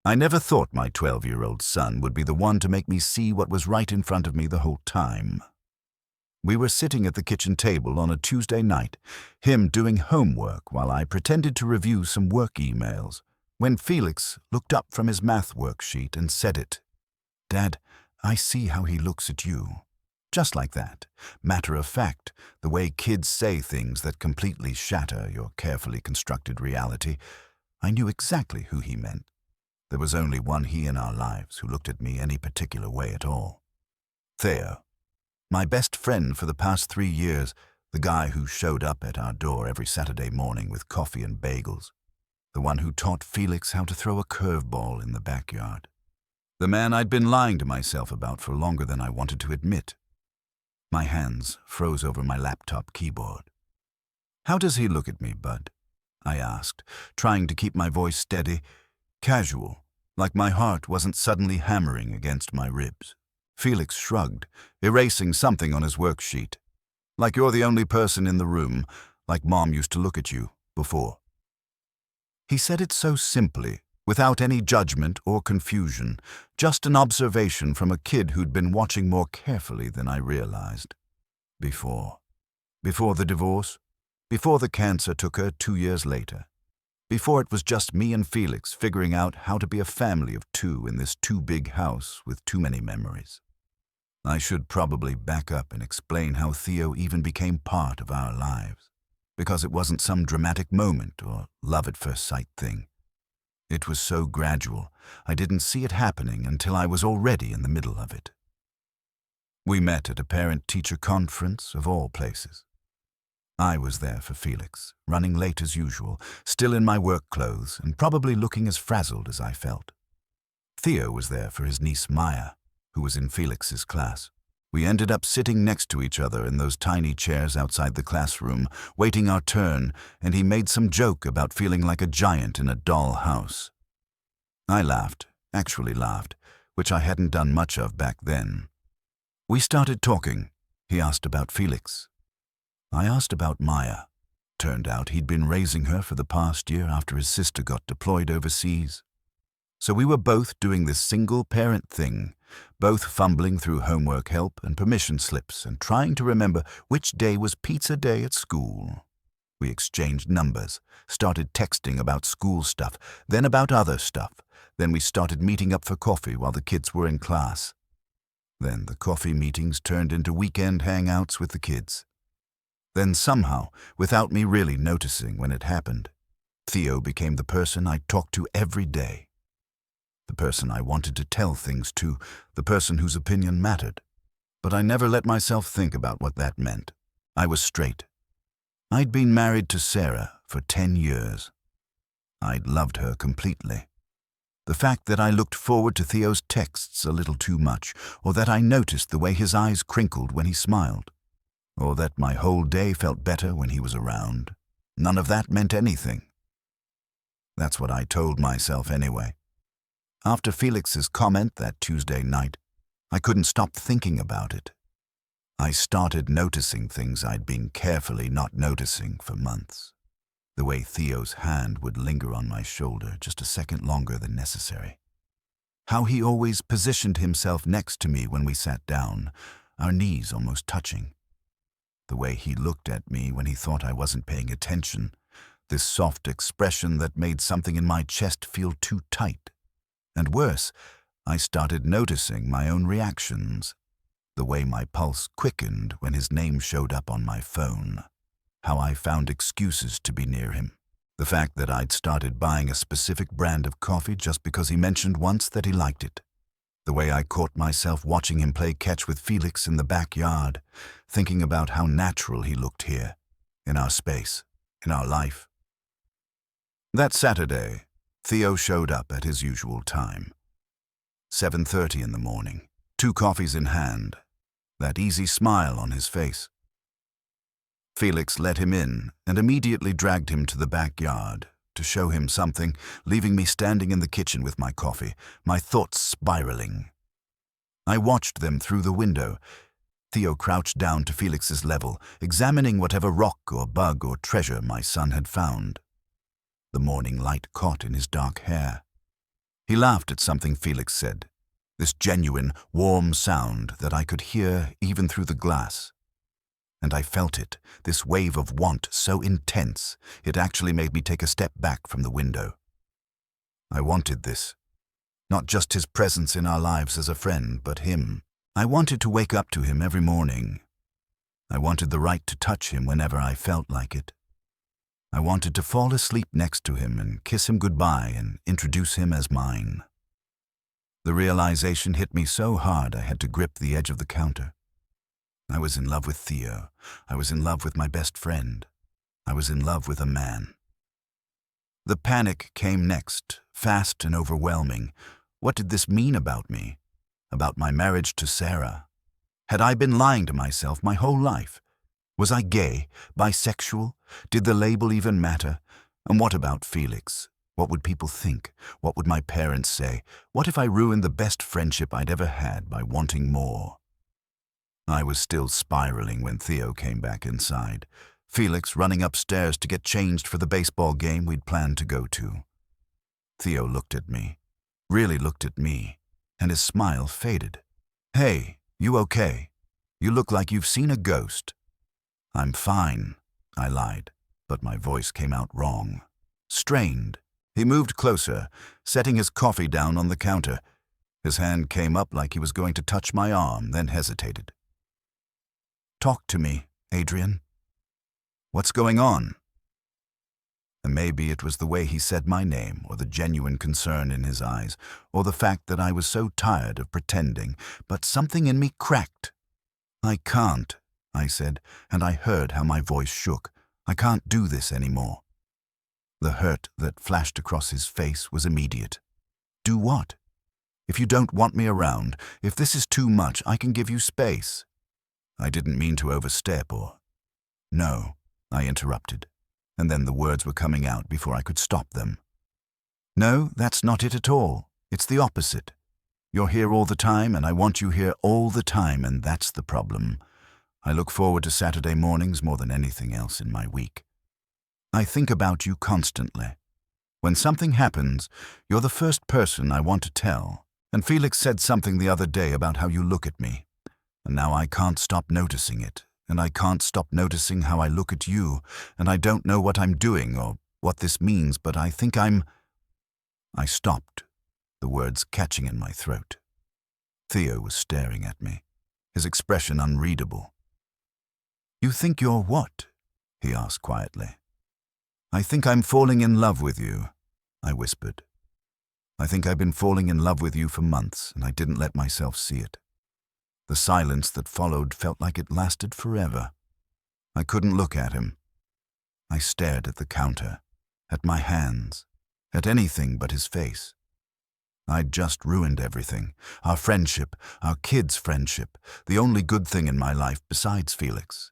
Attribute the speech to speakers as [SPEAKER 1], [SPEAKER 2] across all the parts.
[SPEAKER 1] I never thought my 12-year-old son would be the one to make me see what was right in front of me the whole time. We were sitting at the kitchen table on a Tuesday night, him doing homework while I pretended to review some work emails, when Felix looked up from his math worksheet and said it. "Dad, I see how he looks at you." Just like that, matter of fact, the way kids say things that completely shatter your carefully constructed reality. I knew exactly who he meant. There was only one he in our lives who looked at me any particular way at all. Theo, my best friend for the past 3 years, the guy who showed up at our door every Saturday morning with coffee and bagels, the one who taught Felix how to throw a curveball in the backyard, the man I'd been lying to myself about for longer than I wanted to admit. My hands froze over my laptop keyboard. "How does he look at me, Bud?" I asked, trying to keep my voice steady, casual, like my heart wasn't suddenly hammering against my ribs. Felix shrugged, erasing something on his worksheet. "Like you're the only person in the room, like Mom used to look at you before." He said it so simply, without any judgment or confusion, just an observation from a kid who'd been watching more carefully than I realized. Before the divorce, before the cancer took her 2 years later, before it was just me and Felix figuring out how to be a family of 2 in this too big house with too many memories. I should probably back up and explain how Theo even became part of our lives, because it wasn't some dramatic moment or love at first sight thing. It was so gradual, I didn't see it happening until I was already in the middle of it. We met at a parent-teacher conference of all places. I was there for Felix, running late as usual, still in my work clothes and probably looking as frazzled as I felt. Theo was there for his niece Maya, who was in Felix's class. We ended up sitting next to each other in those tiny chairs outside the classroom, waiting our turn, and he made some joke about feeling like a giant in a doll house. I laughed, actually laughed, which I hadn't done much of back then. We started talking. He asked about Felix. I asked about Maya. Turned out he'd been raising her for the past year after his sister got deployed overseas. So we were both doing this single-parent thing, both fumbling through homework help and permission slips and trying to remember which day was pizza day at school. We exchanged numbers, started texting about school stuff, then about other stuff. Then we started meeting up for coffee while the kids were in class. Then the coffee meetings turned into weekend hangouts with the kids. Then somehow, without me really noticing when it happened, Theo became the person I talked to every day. The person I wanted to tell things to, the person whose opinion mattered. But I never let myself think about what that meant. I was straight. I'd been married to Sarah for 10 years. I'd loved her completely. The fact that I looked forward to Theo's texts a little too much, or that I noticed the way his eyes crinkled when he smiled, or that my whole day felt better when he was around, none of that meant anything. That's what I told myself anyway. After Felix's comment that Tuesday night, I couldn't stop thinking about it. I started noticing things I'd been carefully not noticing for months. The way Theo's hand would linger on my shoulder just a second longer than necessary. How he always positioned himself next to me when we sat down, our knees almost touching. The way he looked at me when he thought I wasn't paying attention, this soft expression that made something in my chest feel too tight. And worse, I started noticing my own reactions, the way my pulse quickened when his name showed up on my phone, how I found excuses to be near him, the fact that I'd started buying a specific brand of coffee just because he mentioned once that he liked it, the way I caught myself watching him play catch with Felix in the backyard, thinking about how natural he looked here, in our space, in our life. That Saturday, Theo showed up at his usual time. 7:30 in the morning, 2 coffees in hand, that easy smile on his face. Felix let him in and immediately dragged him to the backyard to show him something, leaving me standing in the kitchen with my coffee, my thoughts spiraling. I watched them through the window. Theo crouched down to Felix's level, examining whatever rock or bug or treasure my son had found. The morning light caught in his dark hair. He laughed at something Felix said, this genuine, warm sound that I could hear even through the glass. And I felt it, this wave of want so intense, it actually made me take a step back from the window. I wanted this. Not just his presence in our lives as a friend, but him. I wanted to wake up to him every morning. I wanted the right to touch him whenever I felt like it. I wanted to fall asleep next to him and kiss him goodbye and introduce him as mine. The realization hit me so hard I had to grip the edge of the counter. I was in love with Theo. I was in love with my best friend. I was in love with a man. The panic came next, fast and overwhelming. What did this mean about me? About my marriage to Sarah? Had I been lying to myself my whole life? Was I gay, bisexual? Did the label even matter? And what about Felix? What would people think? What would my parents say? What if I ruined the best friendship I'd ever had by wanting more? I was still spiraling when Theo came back inside, Felix running upstairs to get changed for the baseball game we'd planned to go to. Theo looked at me, really looked at me, and his smile faded. "Hey, you okay? You look like you've seen a ghost." "I'm fine," I lied, but my voice came out wrong. Strained. He moved closer, setting his coffee down on the counter. His hand came up like he was going to touch my arm, then hesitated. "Talk to me, Adrian. What's going on?" And maybe it was the way he said my name, or the genuine concern in his eyes, or the fact that I was so tired of pretending, but something in me cracked. "I can't," I said, and I heard how my voice shook. "I can't do this anymore." The hurt that flashed across his face was immediate. "Do what? If you don't want me around, if this is too much, I can give you space." I didn't mean to overstep or... "No," I interrupted, and then the words were coming out before I could stop them. "No, that's not it at all. It's the opposite. You're here all the time, and I want you here all the time, and that's the problem. I look forward to Saturday mornings more than anything else in my week. I think about you constantly. When something happens, you're the first person I want to tell. And Felix said something the other day about how you look at me. And now I can't stop noticing it, and I can't stop noticing how I look at you, and I don't know what I'm doing or what this means, but I think I'm..." I stopped, the words catching in my throat. Theo was staring at me, his expression unreadable. "You think you're what?" he asked quietly. "I think I'm falling in love with you," I whispered. "I think I've been falling in love with you for months, and I didn't let myself see it. The silence that followed felt like it lasted forever. I couldn't look at him. I stared at the counter, at my hands, at anything but his face. I'd just ruined everything. Our friendship, our kids' friendship, the only good thing in my life besides Felix.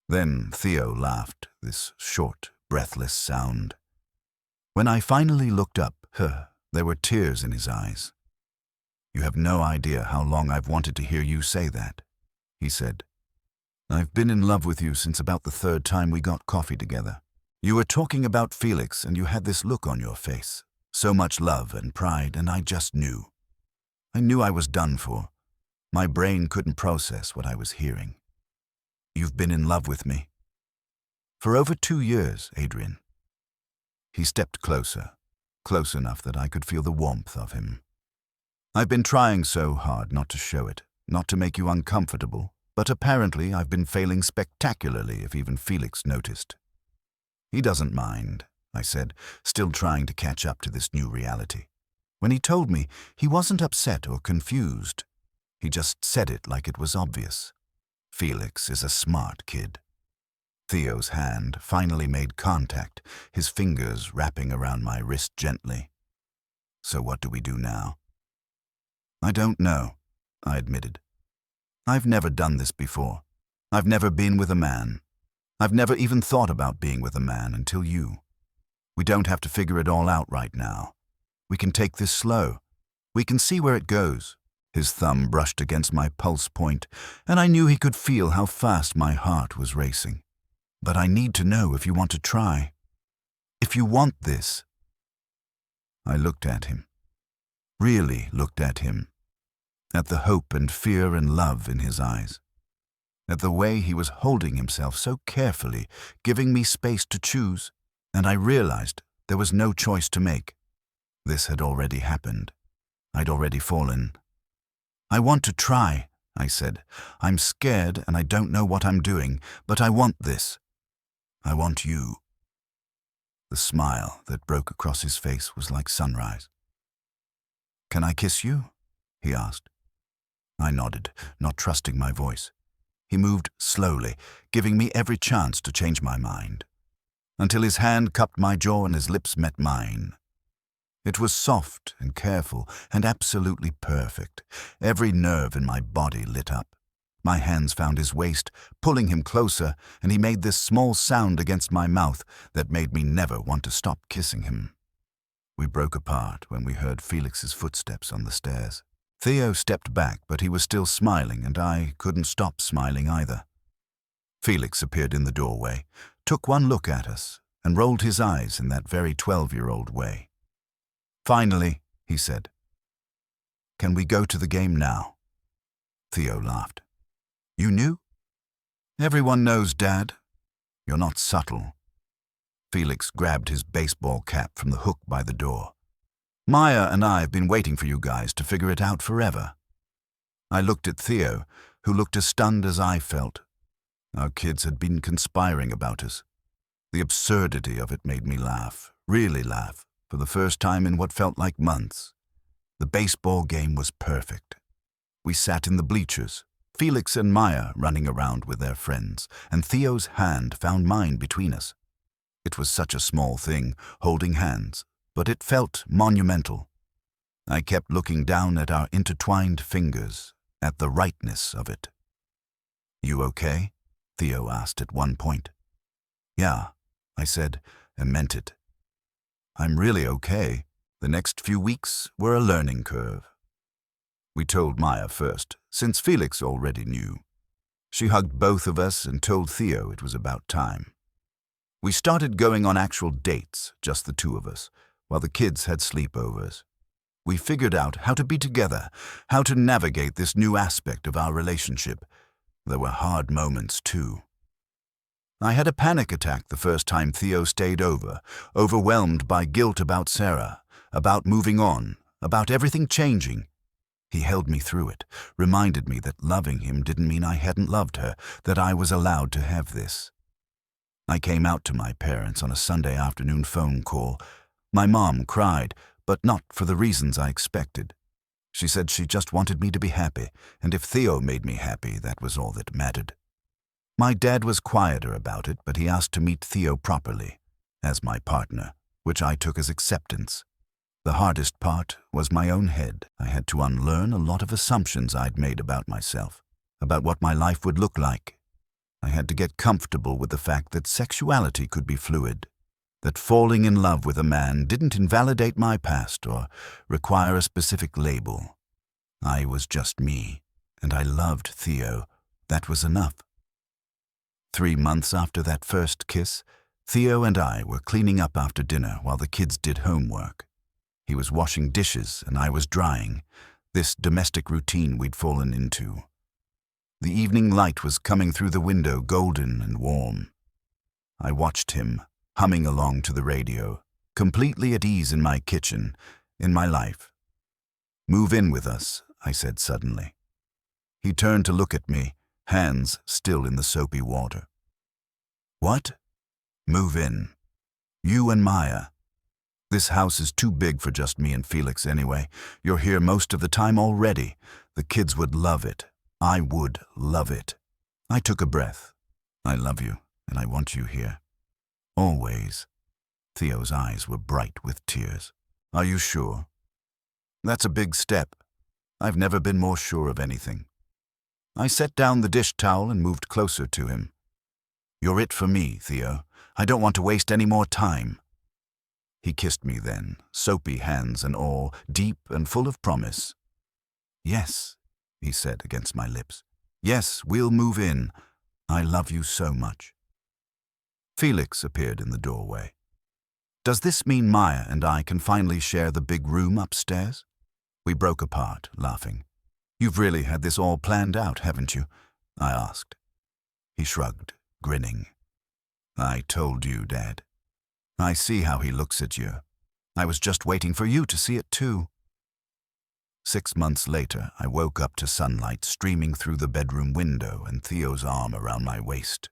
[SPEAKER 1] Then Theo laughed, this short, breathless sound. When I finally looked up, there were tears in his eyes. "You have no idea how long I've wanted to hear you say that," he said. "I've been in love with you since about the third time we got coffee together. You were talking about Felix and you had this look on your face. So much love and pride, and I just knew. I knew I was done for. My brain couldn't process what I was hearing. You've been in love with me. For over 2 years, Adrian." He stepped closer, close enough that I could feel the warmth of him. "I've been trying so hard not to show it, not to make you uncomfortable, but apparently I've been failing spectacularly if even Felix noticed." "He doesn't mind," I said, still trying to catch up to this new reality. When he told me, he wasn't upset or confused. He just said it like it was obvious. Felix is a smart kid. Theo's hand finally made contact, his fingers wrapping around my wrist gently. "So what do we do now?" "I don't know," I admitted. "I've never done this before. I've never been with a man. I've never even thought about being with a man until you. We don't have to figure it all out right now. We can take this slow. We can see where it goes." His thumb brushed against my pulse point, and I knew he could feel how fast my heart was racing. "But I need to know if you want to try. If you want this." I looked at him. really looked at him, at the hope and fear and love in his eyes, at the way he was holding himself so carefully, giving me space to choose, and I realized there was no choice to make. This had already happened. I'd already fallen. "I want to try," I said. "I'm scared and I don't know what I'm doing, but I want this. I want you." The smile that broke across his face was like sunrise. "Can I kiss you?" he asked. I nodded, not trusting my voice. He moved slowly, giving me every chance to change my mind, until his hand cupped my jaw and his lips met mine. It was soft and careful and absolutely perfect. Every nerve in my body lit up. My hands found his waist, pulling him closer, and he made this small sound against my mouth that made me never want to stop kissing him. We broke apart when we heard Felix's footsteps on the stairs. Theo stepped back, but he was still smiling, and I couldn't stop smiling either. Felix appeared in the doorway, took one look at us, and rolled his eyes in that very 12-year-old way. "Finally," he said. "Can we go to the game now?" Theo laughed. "You knew?" "Everyone knows, Dad. You're not subtle." Felix grabbed his baseball cap from the hook by the door. "Maya and I have been waiting for you guys to figure it out forever." I looked at Theo, who looked as stunned as I felt. Our kids had been conspiring about us. The absurdity of it made me laugh, really laugh, for the first time in what felt like months. The baseball game was perfect. We sat in the bleachers, Felix and Maya running around with their friends, and Theo's hand found mine between us. It was such a small thing, holding hands, but it felt monumental. I kept looking down at our intertwined fingers, at the rightness of it. "You okay?" Theo asked at one point. "Yeah," I said, and meant it. "I'm really okay. The next few weeks were a learning curve." We told Maya first, since Felix already knew. She hugged both of us and told Theo it was about time. We started going on actual dates, just the two of us, while the kids had sleepovers. We figured out how to be together, how to navigate this new aspect of our relationship. There were hard moments, too. I had a panic attack the first time Theo stayed over, overwhelmed by guilt about Sarah, about moving on, about everything changing. He held me through it, reminded me that loving him didn't mean I hadn't loved her, that I was allowed to have this. I came out to my parents on a Sunday afternoon phone call. My mom cried, but not for the reasons I expected. She said she just wanted me to be happy, and if Theo made me happy, that was all that mattered. My dad was quieter about it, but he asked to meet Theo properly, as my partner, which I took as acceptance. The hardest part was my own head. I had to unlearn a lot of assumptions I'd made about myself, about what my life would look like. I had to get comfortable with the fact that sexuality could be fluid, that falling in love with a man didn't invalidate my past or require a specific label. I was just me, and I loved Theo. That was enough. 3 months after that first kiss, Theo and I were cleaning up after dinner while the kids did homework. He was washing dishes and I was drying, this domestic routine we'd fallen into. The evening light was coming through the window, golden and warm. I watched him, humming along to the radio, completely at ease in my kitchen, in my life. "Move in with us," I said suddenly. He turned to look at me, hands still in the soapy water. "What?" "Move in. You and Maya. This house is too big for just me and Felix anyway. You're here most of the time already. The kids would love it. I would love it." I took a breath. "I love you, and I want you here. Always." Theo's eyes were bright with tears. "Are you sure?" "That's a big step. I've never been more sure of anything." I set down the dish towel and moved closer to him. "You're it for me, Theo. I don't want to waste any more time." He kissed me then, soapy hands and all, deep and full of promise. "Yes," he said against my lips. "Yes, we'll move in. I love you so much." Felix appeared in the doorway. "Does this mean Maya and I can finally share the big room upstairs?" We broke apart, laughing. "You've really had this all planned out, haven't you?" I asked. He shrugged, grinning. "I told you, Dad. I see how he looks at you. I was just waiting for you to see it too." 6 months later, I woke up to sunlight streaming through the bedroom window and Theo's arm around my waist.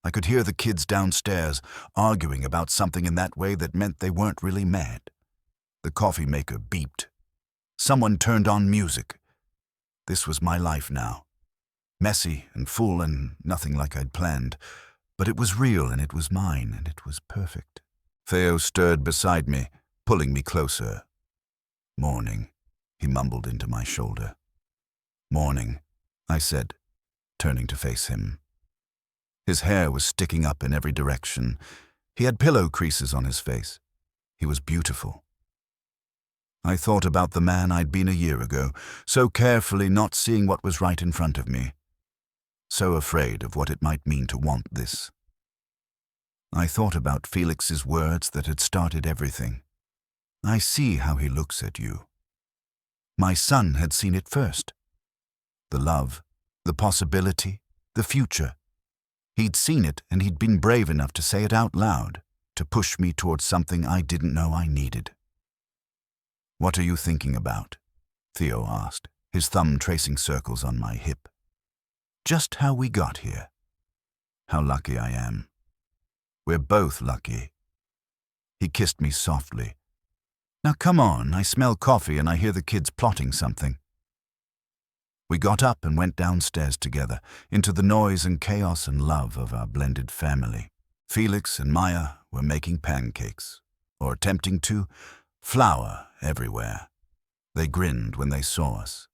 [SPEAKER 1] I could hear the kids downstairs arguing about something in that way that meant they weren't really mad. The coffee maker beeped. Someone turned on music. This was my life now. Messy and full and nothing like I'd planned. But it was real and it was mine and it was perfect. Theo stirred beside me, pulling me closer. "Morning," he mumbled into my shoulder. "Morning," I said, turning to face him. His hair was sticking up in every direction. He had pillow creases on his face. He was beautiful. I thought about the man I'd been a year ago, so carefully not seeing what was right in front of me. So afraid of what it might mean to want this. I thought about Felix's words that had started everything. "I see how he looks at you." My son had seen it first. The love, the possibility, the future. He'd seen it and he'd been brave enough to say it out loud, to push me towards something I didn't know I needed. "What are you thinking about?" Theo asked, his thumb tracing circles on my hip. "Just how we got here. How lucky I am. We're both lucky." He kissed me softly. "Now come on, I smell coffee and I hear the kids plotting something." We got up and went downstairs together, into the noise and chaos and love of our blended family. Felix and Maya were making pancakes, or attempting to, flour everywhere. They grinned when they saw us.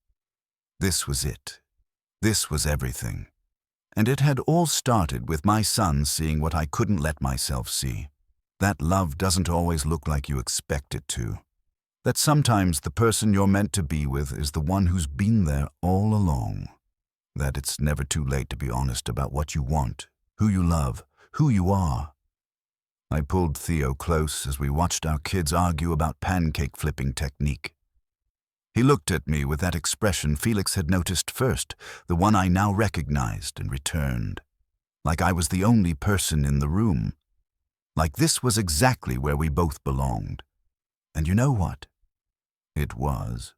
[SPEAKER 1] This was it. This was everything. And it had all started with my son seeing what I couldn't let myself see. That love doesn't always look like you expect it to. That sometimes the person you're meant to be with is the one who's been there all along. That it's never too late to be honest about what you want, who you love, who you are. I pulled Theo close as we watched our kids argue about pancake flipping technique. He looked at me with that expression Felix had noticed first, the one I now recognized and returned. Like I was the only person in the room. Like this was exactly where we both belonged. And you know what? It was.